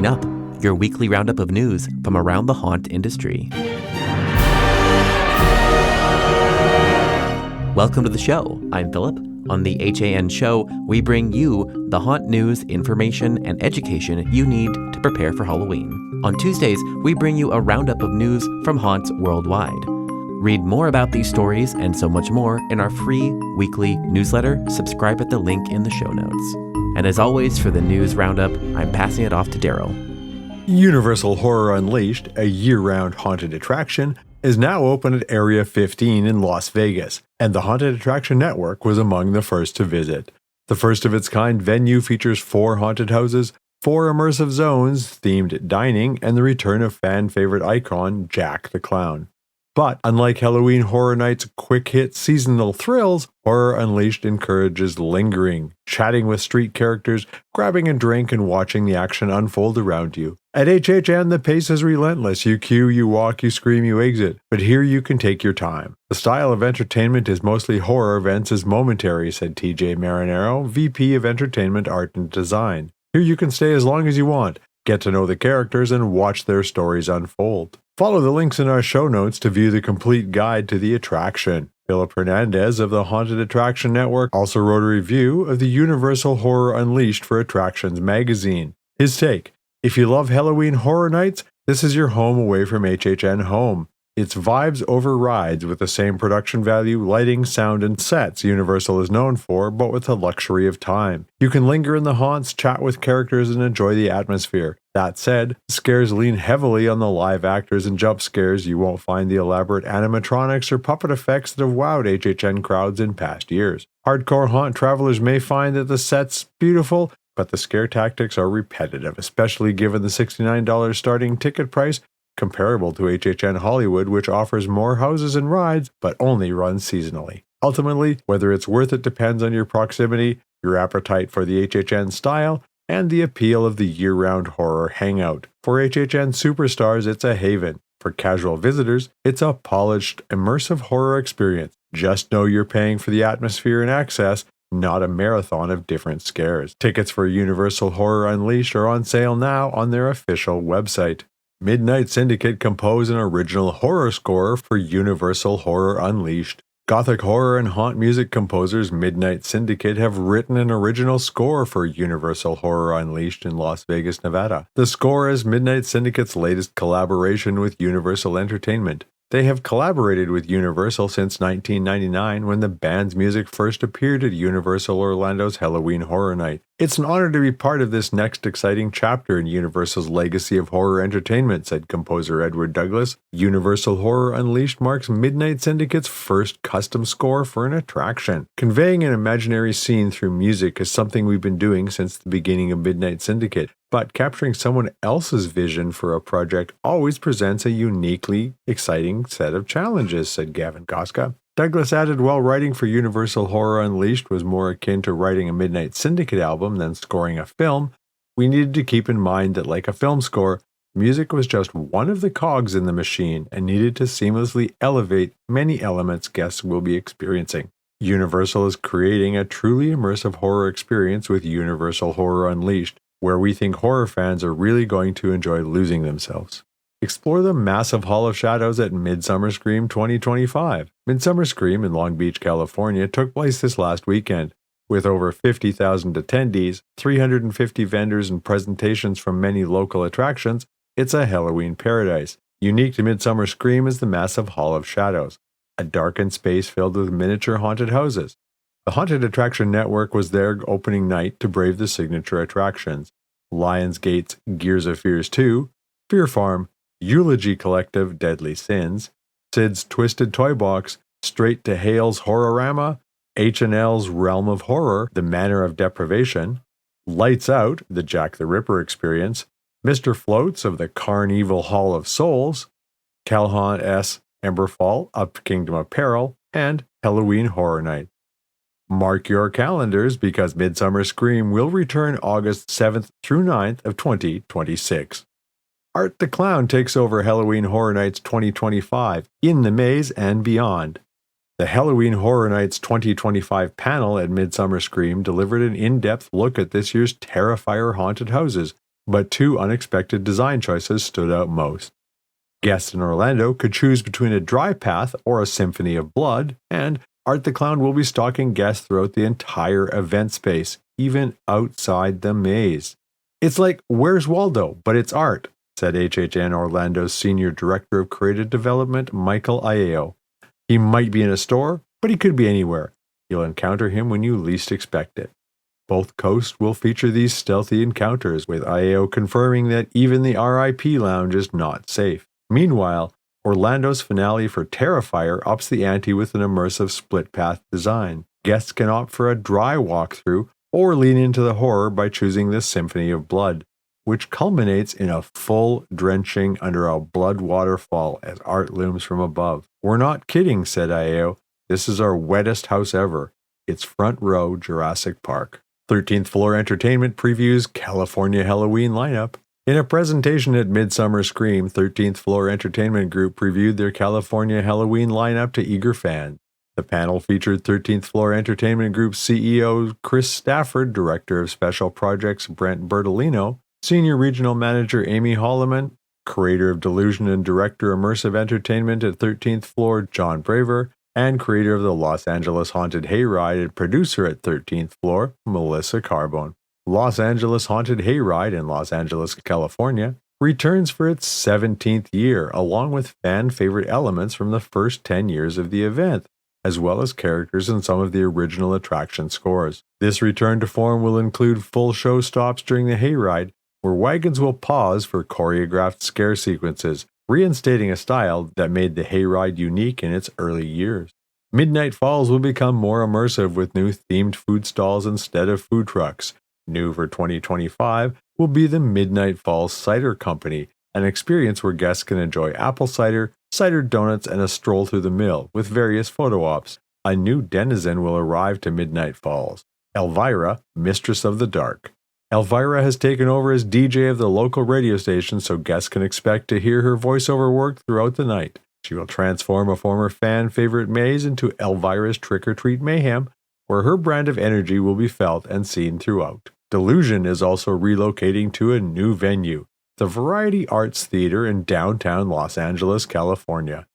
Coming up, your weekly roundup of news from around the haunt industry. Welcome to the show. I'm Philip. On the HAN show, we bring you the haunt news, information, and education you need to prepare for Halloween. On Tuesdays, we bring you a roundup of news from haunts worldwide. Read more about these stories and so much more in our free weekly newsletter. Subscribe at the link in the show notes. And as always, for the news roundup, I'm passing it off to Daryl. Universal Horror Unleashed, a year-round haunted attraction, is now open at Area 15 in Las Vegas, and the Haunted Attraction Network was among the first to visit. The first-of-its-kind venue features 4 haunted houses, 4 immersive zones, themed dining, and the return of fan-favorite icon Jack the Clown. But unlike Halloween Horror Nights' quick-hit seasonal thrills, Horror Unleashed encourages lingering, chatting with street characters, grabbing a drink, and watching the action unfold around you. At HHN, the pace is relentless. You queue, you walk, you scream, you exit. But here you can take your time. The style of entertainment is mostly horror, events is momentary, said TJ Marinero, VP of Entertainment, Art and Design. Here you can stay as long as you want, get to know the characters, and watch their stories unfold. Follow the links in our show notes to view the complete guide to the attraction. Philip Hernandez of the Haunted Attraction Network also wrote a review of the Universal Horror Unleashed for Attractions magazine. His take: if you love Halloween Horror Nights, this is your home away from HHN Home. Its vibes over rides with the same production value, lighting, sound, and sets Universal is known for, but with the luxury of time. You can linger in the haunts, chat with characters, and enjoy the atmosphere. That said, scares lean heavily on the live actors and jump scares. You won't find the elaborate animatronics or puppet effects that have wowed HHN crowds in past years. Hardcore haunt travelers may find that the set's beautiful, but the scare tactics are repetitive, especially given the $69 starting ticket price, comparable to HHN Hollywood, which offers more houses and rides, but only runs seasonally. Ultimately, whether it's worth it depends on your proximity, your appetite for the HHN style, and the appeal of the year-round horror hangout. For HHN superstars, it's a haven. For casual visitors, it's a polished, immersive horror experience. Just know you're paying for the atmosphere and access, not a marathon of different scares. Tickets for Universal Horror Unleashed are on sale now on their official website. Midnight Syndicate composed an original horror score for Universal Horror Unleashed. Gothic horror and haunt music composers Midnight Syndicate have written an original score for Universal Horror Unleashed in Las Vegas, Nevada. The score is Midnight Syndicate's latest collaboration with Universal Entertainment. They have collaborated with Universal since 1999 when the band's music first appeared at Universal Orlando's Halloween Horror Night. It's an honor to be part of this next exciting chapter in Universal's legacy of horror entertainment, said composer Edward Douglas. Universal Horror Unleashed marks Midnight Syndicate's first custom score for an attraction. Conveying an imaginary scene through music is something we've been doing since the beginning of Midnight Syndicate, but capturing someone else's vision for a project always presents a uniquely exciting set of challenges, said Gavin Goska. Douglas added, while writing for Universal Horror Unleashed was more akin to writing a Midnight Syndicate album than scoring a film, we needed to keep in mind that, like a film score, music was just one of the cogs in the machine and needed to seamlessly elevate many elements guests will be experiencing. Universal is creating a truly immersive horror experience with Universal Horror Unleashed, where we think horror fans are really going to enjoy losing themselves. Explore the massive Hall of Shadows at Midsummer Scream 2025. Midsummer Scream in Long Beach, California took place this last weekend. With over 50,000 attendees, 350 vendors, and presentations from many local attractions, it's a Halloween paradise. Unique to Midsummer Scream is the massive Hall of Shadows, a darkened space filled with miniature haunted houses. The Haunted Attraction Network was there opening night to brave the signature attractions: Lionsgate's Gears of Fears 2, Fear Farm, Eulogy Collective Deadly Sins, Sid's Twisted Toy Box, Straight to Hale's Horrorama, H&L's Realm of Horror, The Manor of Deprivation, Lights Out, The Jack the Ripper Experience, Mr. Floats of the Carnival Hall of Souls, Calhoun S. Emberfall, Up Kingdom of Peril, and Halloween Horror Night. Mark your calendars because Midsummer Scream will return August 7th through 9th of 2026. Art the Clown takes over Halloween Horror Nights 2025, In the Maze and Beyond. The Halloween Horror Nights 2025 panel at Midsummer Scream delivered an in-depth look at this year's Terrifier haunted houses, but two unexpected design choices stood out most. Guests in Orlando could choose between a dry path or a symphony of blood, and Art the Clown will be stalking guests throughout the entire event space, even outside the maze. It's like Where's Waldo, but it's art, said HHN Orlando's Senior Director of Creative Development, Michael Aieo. He might be in a store, but he could be anywhere. You'll encounter him when you least expect it. Both coasts will feature these stealthy encounters, with Aieo confirming that even the RIP Lounge is not safe. Meanwhile, Orlando's finale for Terrifier ups the ante with an immersive split-path design. Guests can opt for a dry walkthrough or lean into the horror by choosing the Symphony of Blood, which culminates in a full drenching under a blood waterfall as art looms from above. We're not kidding, said Aieo. This is our wettest house ever. It's front row Jurassic Park. 13th Floor Entertainment previews California Halloween lineup. In a presentation at Midsummer Scream, 13th Floor Entertainment Group previewed their California Halloween lineup to eager fans. The panel featured 13th Floor Entertainment Group CEO Chris Stafford, Director of Special Projects Brent Bertolino, Senior Regional Manager Amy Holloman, Creator of Delusion and Director Immersive Entertainment at 13th Floor John Braver, and creator of the Los Angeles Haunted Hayride and producer at 13th Floor Melissa Carbone. Los Angeles Haunted Hayride in Los Angeles, California, returns for its 17th year, along with fan-favorite elements from the first 10 years of the event, as well as characters in some of the original attraction scores. This return to form will include full show stops during the hayride, where wagons will pause for choreographed scare sequences, reinstating a style that made the hayride unique in its early years. Midnight Falls will become more immersive with new themed food stalls instead of food trucks. New for 2025 will be the Midnight Falls Cider Company, an experience where guests can enjoy apple cider, cider donuts, and a stroll through the mill with various photo ops. A new denizen will arrive to Midnight Falls, Elvira, Mistress of the Dark. Elvira has taken over as DJ of the local radio station, so guests can expect to hear her voiceover work throughout the night. She will transform a former fan favorite maze into Elvira's Trick or Treat Mayhem, where her brand of energy will be felt and seen throughout. Delusion is also relocating to a new venue, the Variety Arts Theater in downtown Los Angeles, California.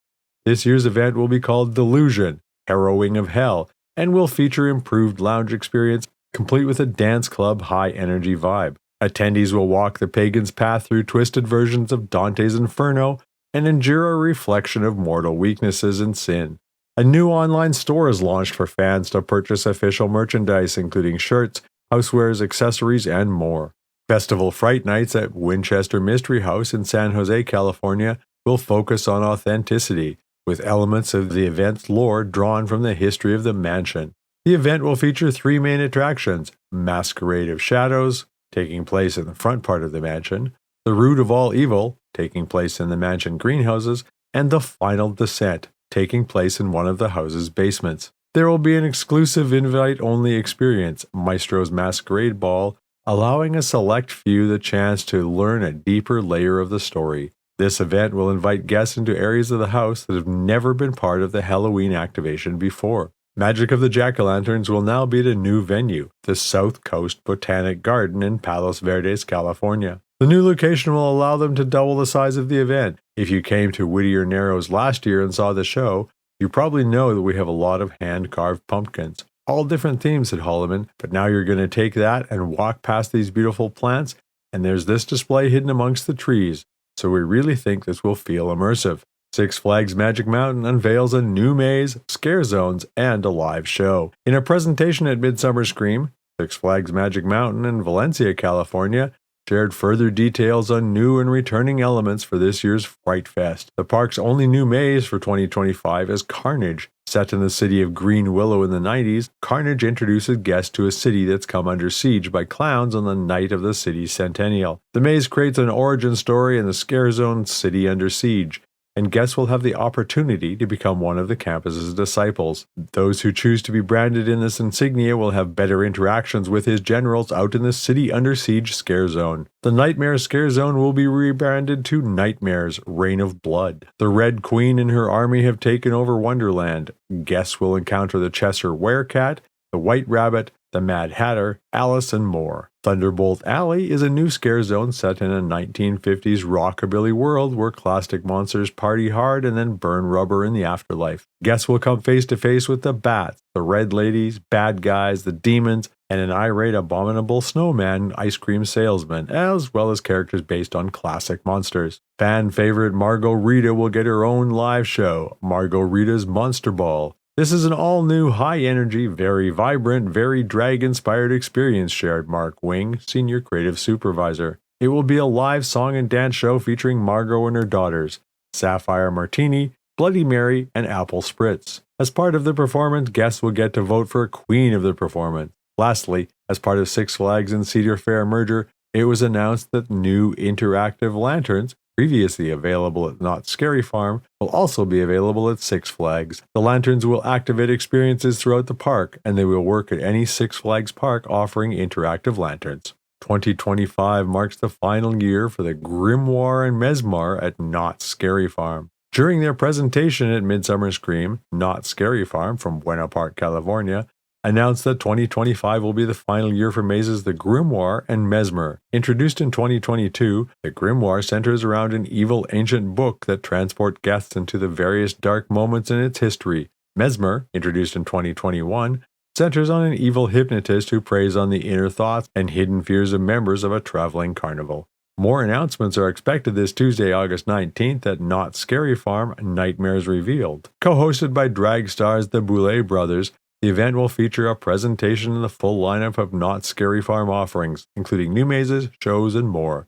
This year's event will be called Delusion, Harrowing of Hell, and will feature improved lounge experience, complete with a dance club high-energy vibe. Attendees will walk the pagan's path through twisted versions of Dante's Inferno and endure a reflection of mortal weaknesses and sin. A new online store is launched for fans to purchase official merchandise, including shirts, housewares, accessories, and more. Festival Fright Nights at Winchester Mystery House in San Jose, California will focus on authenticity, with elements of the event's lore drawn from the history of the mansion. The event will feature three main attractions: Masquerade of Shadows, taking place in the front part of the mansion, The Root of All Evil, taking place in the mansion greenhouses, and The Final Descent, taking place in one of the house's basements. There will be an exclusive invite-only experience, Maestro's Masquerade Ball, allowing a select few the chance to learn a deeper layer of the story. This event will invite guests into areas of the house that have never been part of the Halloween activation before. Magic of the Jack-O-Lanterns will now be at a new venue, the South Coast Botanic Garden in Palos Verdes, California. The new location will allow them to double the size of the event. If you came to Whittier Narrows last year and saw the show, you probably know that we have a lot of hand-carved pumpkins. All different themes, said Holloman, but now you're going to take that and walk past these beautiful plants, and there's this display hidden amongst the trees, so we really think this will feel immersive. Six Flags Magic Mountain unveils a new maze, scare zones, and a live show. In a presentation at Midsummer Scream, Six Flags Magic Mountain in Valencia, California, shared further details on new and returning elements for this year's Fright Fest. The park's only new maze for 2025 is Carnage. Set in the city of Green Willow in the 90s, Carnage introduces guests to a city that's come under siege by clowns on the night of the city's centennial. The maze creates an origin story in the scare zone City Under Siege, and guests will have the opportunity to become one of the campus's disciples. Those who choose to be branded in this insignia will have better interactions with his generals out in the City Under Siege Scare Zone. The Nightmare Scare Zone will be rebranded to Nightmares Reign of Blood. The Red Queen and her army have taken over Wonderland. Guests will encounter the Cheshire Werecat, the White Rabbit, The Mad Hatter, Alice, and more. Thunderbolt Alley is a new scare zone set in a 1950s rockabilly world where plastic monsters party hard and then burn rubber in the afterlife. Guests will come face to face with the bats, the red ladies, bad guys, the demons, and an irate abominable snowman ice cream salesman, as well as characters based on classic monsters. Fan favorite Margot Rita will get her own live show, Margot Rita's Monster Ball. This is an all-new, high-energy, very vibrant, very drag-inspired experience, shared Mark Wing, Senior Creative Supervisor. It will be a live song and dance show featuring Margot and her daughters, Sapphire Martini, Bloody Mary, and Apple Spritz. As part of the performance, guests will get to vote for a queen of the performance. Lastly, as part of Six Flags and Cedar Fair merger, it was announced that new interactive lanterns, previously available at Knott's Scary Farm, will also be available at Six Flags. The lanterns will activate experiences throughout the park, and they will work at any Six Flags park offering interactive lanterns. 2025 marks the final year for the Grimoire and Mesmer at Knott's Scary Farm. During their presentation at Midsummer Scream, Knott's Scary Farm from Buena Park, California, announced that 2025 will be the final year for mazes The Grimoire and Mesmer. Introduced in 2022, The Grimoire centers around an evil ancient book that transports guests into the various dark moments in its history. Mesmer, introduced in 2021, centers on an evil hypnotist who preys on the inner thoughts and hidden fears of members of a traveling carnival. More announcements are expected this Tuesday, August 19th at Knott's Scary Farm, Nightmares Revealed. Co-hosted by drag stars the Boulet brothers, the event will feature a presentation in the full lineup of Knott's Scary Farm offerings, including new mazes, shows, and more.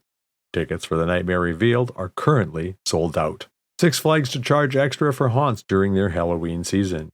Tickets for the Nightmare Revealed are currently sold out. Six Flags to charge extra for haunts during their Halloween season.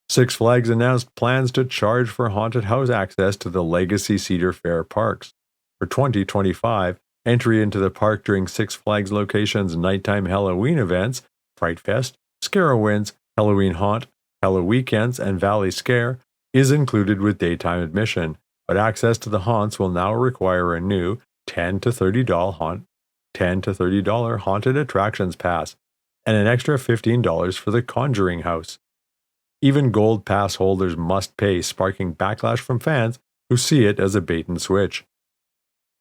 Six Flags announced plans to charge for haunted house access to the Legacy Cedar Fair parks. For 2025, entry into the park during Six Flags locations' nighttime Halloween events, Fright Fest, Scarowinds, Halloween Haunt, Halloween Weekends, and Valley Scare, is included with daytime admission, but access to the haunts will now require a new $10 to $30 haunted attractions pass, and an extra $15 for the Conjuring House. Even Gold Pass holders must pay, sparking backlash from fans who see it as a bait and switch.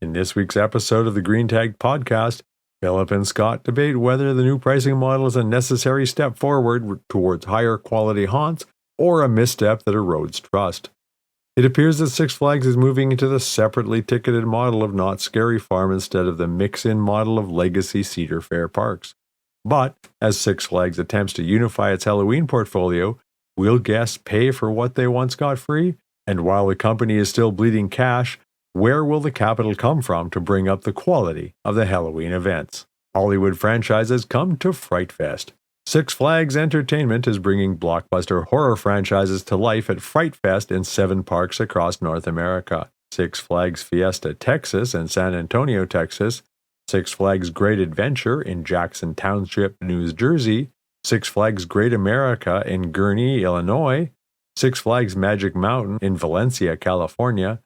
In this week's episode of the Green Tag Podcast, Philip and Scott debate whether the new pricing model is a necessary step forward towards higher quality haunts or a misstep that erodes trust. It appears that Six Flags is moving into the separately ticketed model of Knott's Scary Farm instead of the mix-in model of Legacy Cedar Fair parks. But, as Six Flags attempts to unify its Halloween portfolio, will guests pay for what they once got free? And while the company is still bleeding cash, where will the capital come from to bring up the quality of the Halloween events? Hollywood franchises come to Fright Fest. Six Flags Entertainment is bringing blockbuster horror franchises to life at Fright Fest in 7 parks across North America. Six Flags Fiesta Texas and San Antonio, Texas, Six Flags Great Adventure in Jackson Township, New Jersey, Six Flags Great America in Gurnee, Illinois, Six Flags Magic Mountain in Valencia, California,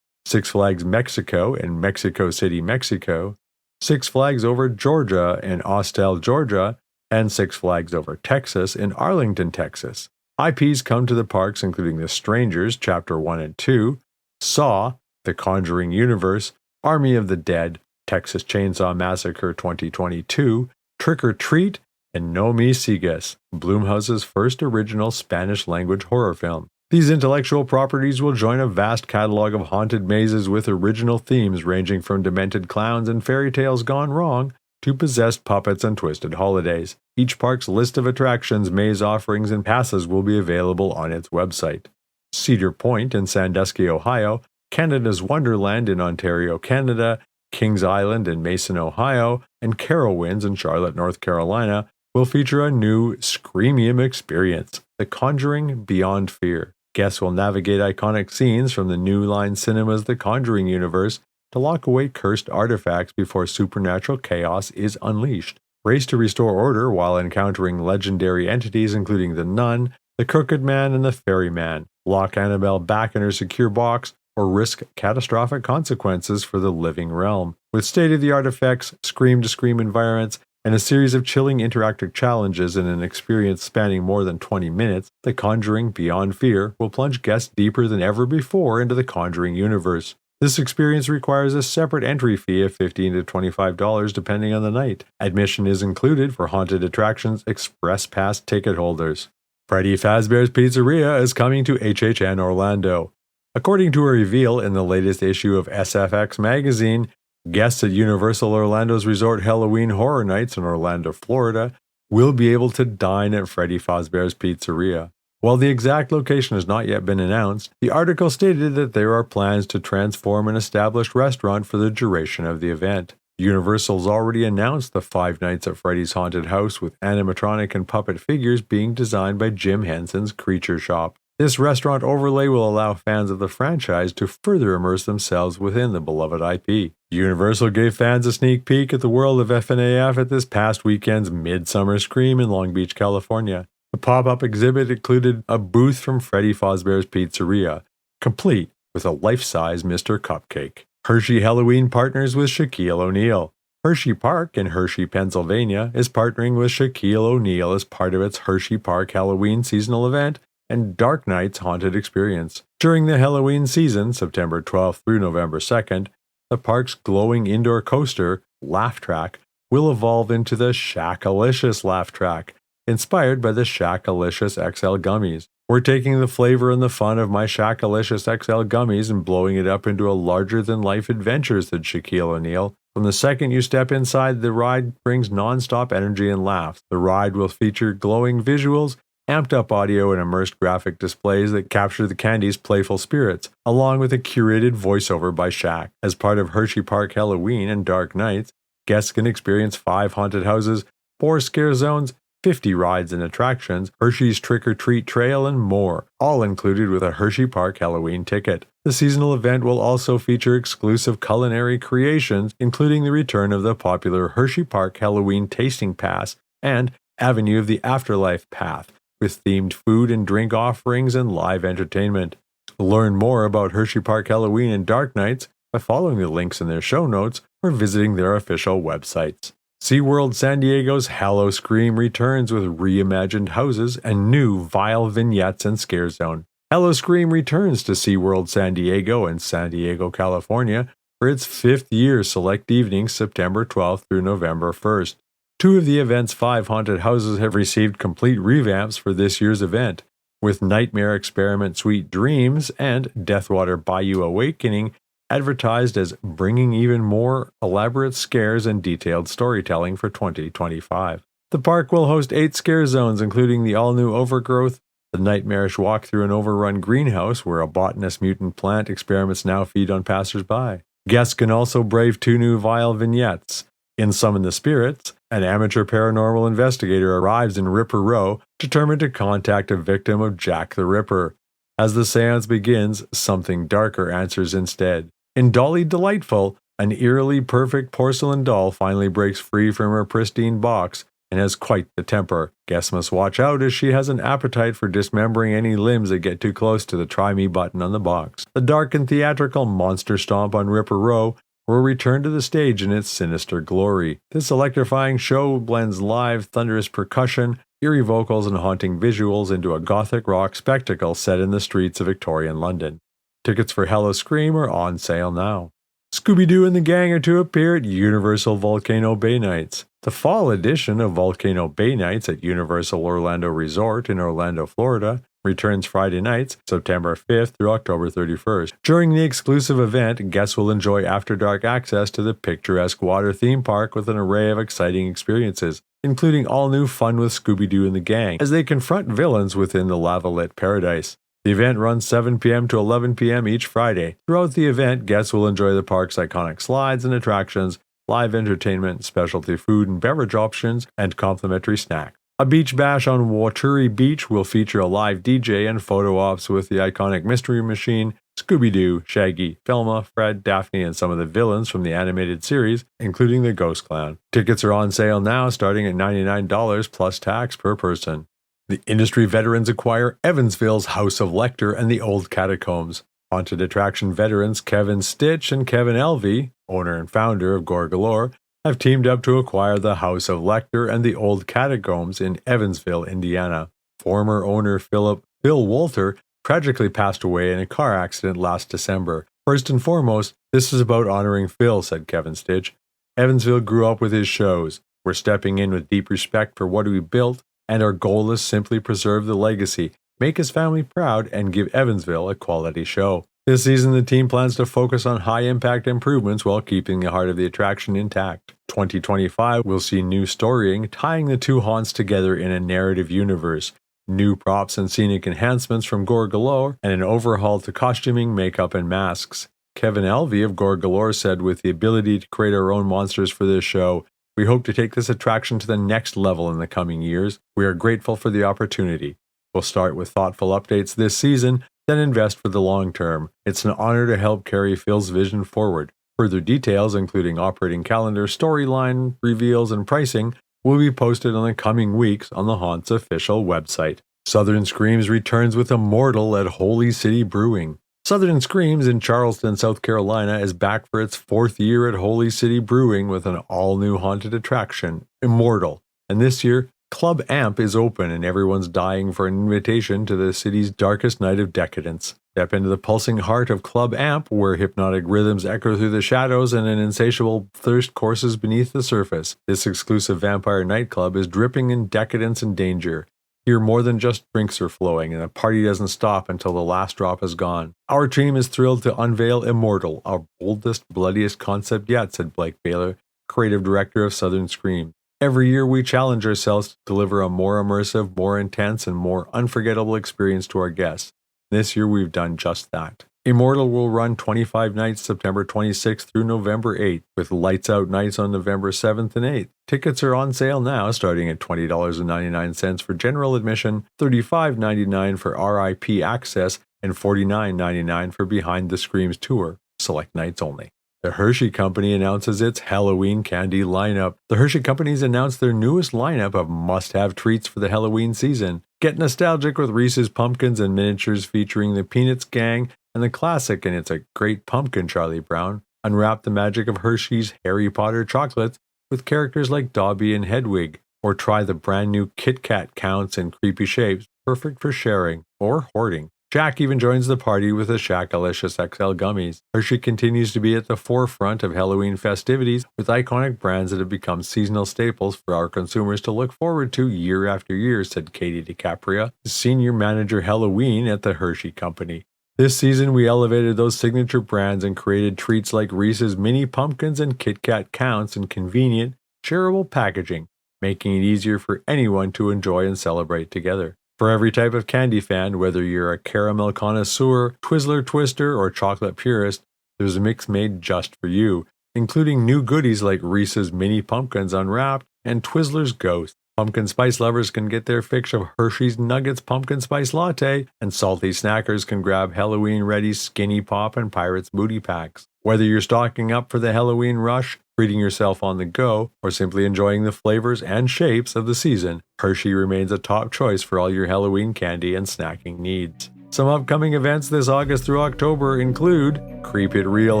Six Flags Mexico in Mexico City, Mexico, Six Flags Over Georgia in Austell, Georgia, and Six Flags Over Texas in Arlington, Texas. IPs come to the parks including The Strangers, Chapter 1 and 2, Saw, The Conjuring Universe, Army of the Dead, Texas Chainsaw Massacre 2022, Trick or Treat, and No Me Sigas, Blumhouse's first original Spanish-language horror film. These intellectual properties will join a vast catalog of haunted mazes with original themes ranging from demented clowns and fairy tales gone wrong to possessed puppets and twisted holidays. Each park's list of attractions, maze offerings, and passes will be available on its website. Cedar Point in Sandusky, Ohio, Canada's Wonderland in Ontario, Canada, Kings Island in Mason, Ohio, and Carowinds in Charlotte, North Carolina will feature a new Screamium experience, The Conjuring Beyond Fear. Guests will navigate iconic scenes from the New Line Cinema's The Conjuring universe to lock away cursed artifacts before supernatural chaos is unleashed. Race to restore order while encountering legendary entities including the Nun, the Crooked Man, and the Ferryman. Lock Annabelle back in her secure box or risk catastrophic consequences for the living realm. With state-of-the-art effects, scream-to-scream environments, In a series of chilling interactive challenges and an experience spanning more than 20 minutes, The Conjuring Beyond Fear will plunge guests deeper than ever before into the Conjuring universe. This experience requires a separate entry fee of $15 to $25 depending on the night. Admission is included for Haunted Attractions Express Pass ticket holders. Freddy Fazbear's Pizzeria is coming to HHN Orlando. According to a reveal in the latest issue of SFX magazine, guests at Universal Orlando's Resort Halloween Horror Nights in Orlando, Florida, will be able to dine at Freddy Fazbear's Pizzeria. While the exact location has not yet been announced, the article stated that there are plans to transform an established restaurant for the duration of the event. Universal's already announced the 5 Nights at Freddy's Haunted House with animatronic and puppet figures being designed by Jim Henson's Creature Shop. This restaurant overlay will allow fans of the franchise to further immerse themselves within the beloved IP. Universal gave fans a sneak peek at the world of FNAF at this past weekend's Midsummer Scream in Long Beach, California. The pop-up exhibit included a booth from Freddy Fazbear's Pizzeria, complete with a life-size Mr. Cupcake. Hershey Halloween partners with Shaquille O'Neal. Hershey Park in Hershey, Pennsylvania is partnering with Shaquille O'Neal as part of its Hershey Park Halloween seasonal event and Dark Nights Haunted Experience. During the Halloween season, September 12th through November 2nd, the park's glowing indoor coaster, Laugh Track, will evolve into the Shackalicious Laugh Track, inspired by the Shackalicious XL gummies. We're taking the flavor and the fun of my Shackalicious XL gummies and blowing it up into a larger-than-life adventure, said Shaquille O'Neal. From the second you step inside, the ride brings non-stop energy and laughs. The ride will feature glowing visuals, amped-up audio, and immersed graphic displays that capture the candy's playful spirits, along with a curated voiceover by Shaq. As part of Hershey Park Halloween and Dark Nights, guests can experience 5 haunted houses, 4 scare zones, 50 rides and attractions, Hershey's Trick-or-Treat Trail, and more, all included with a Hershey Park Halloween ticket. The seasonal event will also feature exclusive culinary creations, including the return of the popular Hershey Park Halloween Tasting Pass and Avenue of the Afterlife Path, with themed food and drink offerings and live entertainment. Learn more about Hershey Park Halloween and Dark Nights by following the links in their show notes or visiting their official websites. SeaWorld San Diego's Hallowscream returns with reimagined houses and new vile vignettes and scare zone. Hallowscream returns to SeaWorld San Diego in San Diego, California for its 5th year select evenings September 12th through November 1st. 2 of the event's 5 haunted houses have received complete revamps for this year's event, with Nightmare Experiment Sweet Dreams and Deathwater Bayou Awakening advertised as bringing even more elaborate scares and detailed storytelling for 2025. The park will host 8 scare zones, including the all-new Overgrowth, the nightmarish walk through an overrun greenhouse where a botanist mutant plant experiments now feed on passersby. Guests can also brave 2 new vile vignettes. In Summon the Spirits, an amateur paranormal investigator arrives in Ripper Row, determined to contact a victim of Jack the Ripper. As the seance begins, something darker answers instead. In Dolly Delightful, an eerily perfect porcelain doll finally breaks free from her pristine box and has quite the temper. Guests must watch out as she has an appetite for dismembering any limbs that get too close to the Try Me button on the box. The dark and theatrical Monster Stomp on Ripper Row will return to the stage in its sinister glory. This electrifying show blends live, thunderous percussion, eerie vocals, and haunting visuals into a gothic rock spectacle set in the streets of Victorian London. Tickets for Hallowscream are on sale now. Scooby-Doo and the gang are to appear at Universal Volcano Bay Nights. The fall edition of Volcano Bay Nights at Universal Orlando Resort in Orlando, Florida, returns Friday nights, September 5th through October 31st. During the exclusive event, guests will enjoy after-dark access to the picturesque water theme park with an array of exciting experiences, including all-new fun with Scooby-Doo and the gang, as they confront villains within the lava-lit paradise. The event runs 7 p.m. to 11 p.m. each Friday. Throughout the event, guests will enjoy the park's iconic slides and attractions, live entertainment, specialty food and beverage options, and complimentary snacks. A beach bash on Waturi Beach will feature a live DJ and photo ops with the iconic Mystery Machine, Scooby-Doo, Shaggy, Velma, Fred, Daphne, and some of the villains from the animated series, including the Ghost Clown. Tickets are on sale now, starting at $99 plus tax per person. The industry veterans acquire Evansville's House of Lecter and the Old Catacombs. Haunted attraction veterans Kevin Stitch and Kevin Elvey, owner and founder of Galore, have teamed up to acquire the House of Lecter and the old catacombs in Evansville, Indiana. Former owner Phil Walter tragically passed away in a car accident last December. First and foremost, this is about honoring Phil, said Kevin Stitch. Evansville grew up with his shows. We're stepping in with deep respect for what we built, and our goal is simply preserve the legacy, make his family proud, and give Evansville a quality show. This season, the team plans to focus on high-impact improvements while keeping the heart of the attraction intact. 2025 will see new storying, tying the two haunts together in a narrative universe, new props and scenic enhancements from Galore, and an overhaul to costuming, makeup, and masks. Kevin Alvey of Galore said, with the ability to create our own monsters for this show, we hope to take this attraction to the next level in the coming years. We are grateful for the opportunity. We'll start with thoughtful updates this season, then invest for the long term. It's an honor to help carry Phil's vision forward. Further details, including operating calendar, storyline, reveals, and pricing, will be posted in the coming weeks on the Haunt's official website. Southern Screams returns with Immortal at Holy City Brewing. Southern Screams in Charleston, South Carolina is back for its 4th year at Holy City Brewing with an all-new haunted attraction, Immortal. And this year, Club Amp is open and everyone's dying for an invitation to the city's darkest night of decadence. Step into the pulsing heart of Club Amp, where hypnotic rhythms echo through the shadows and an insatiable thirst courses beneath the surface. This exclusive vampire nightclub is dripping in decadence and danger. Here, more than just drinks are flowing, and the party doesn't stop until the last drop is gone. Our team is thrilled to unveil Immortal, our boldest, bloodiest concept yet, said Blake Baylor, creative director of Southern Scream. Every year we challenge ourselves to deliver a more immersive, more intense, and more unforgettable experience to our guests. This year we've done just that. Immortal will run 25 nights September 26th through November 8th, with lights out nights on November 7th and 8th. Tickets are on sale now, starting at $20.99 for general admission, $35.99 for RIP access, and $49.99 for Behind the Screams tour, select nights only. The Hershey Company announces its Halloween candy lineup. The Hershey Company's announced their newest lineup of must-have treats for the Halloween season. Get nostalgic with Reese's Pumpkins and miniatures featuring the Peanuts Gang and the classic And It's a Great Pumpkin, Charlie Brown. Unwrap the magic of Hershey's Harry Potter chocolates with characters like Dobby and Hedwig. Or try the brand new Kit Kat counts in creepy shapes, perfect for sharing or hoarding. Shaq even joins the party with the Shaq-alicious XL gummies. Hershey continues to be at the forefront of Halloween festivities with iconic brands that have become seasonal staples for our consumers to look forward to year after year, said Katie DiCapria, Senior Manager Halloween at the Hershey Company. This season, we elevated those signature brands and created treats like Reese's Mini Pumpkins and Kit Kat counts in convenient, shareable packaging, making it easier for anyone to enjoy and celebrate together. For every type of candy fan, whether you're a caramel connoisseur, Twizzler twister, or chocolate purist, there's a mix made just for you, including new goodies like Reese's Mini Pumpkins Unwrapped and Twizzler's Ghost. Pumpkin spice lovers can get their fix of Hershey's Nuggets Pumpkin Spice Latte, and salty snackers can grab Halloween-ready Skinny Pop and Pirates Booty Packs. Whether you're stocking up for the Halloween rush, treating yourself on the go, or simply enjoying the flavors and shapes of the season, Hershey remains a top choice for all your Halloween candy and snacking needs. Some upcoming events this August through October include Creep It Real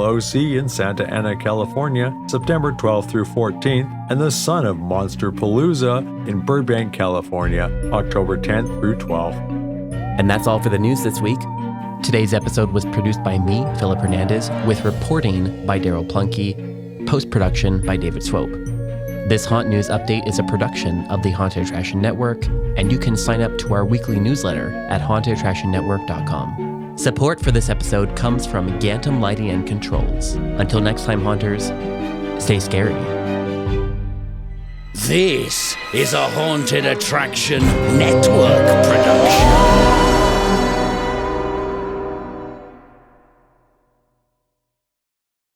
OC in Santa Ana, California, September 12th through 14th, and the Son of Monster Palooza in Burbank, California, October 10th through 12th. And that's all for the news this week. Today's episode was produced by me, Philip Hernandez, with reporting by Daryl Plunkey, post-production by David Swope. This Haunt News Update is a production of the Haunted Attraction Network, and you can sign up to our weekly newsletter at hauntedattractionnetwork.com. Support for this episode comes from Gantom Lighting and Controls. Until next time, Haunters, stay scary. This is a Haunted Attraction Network production.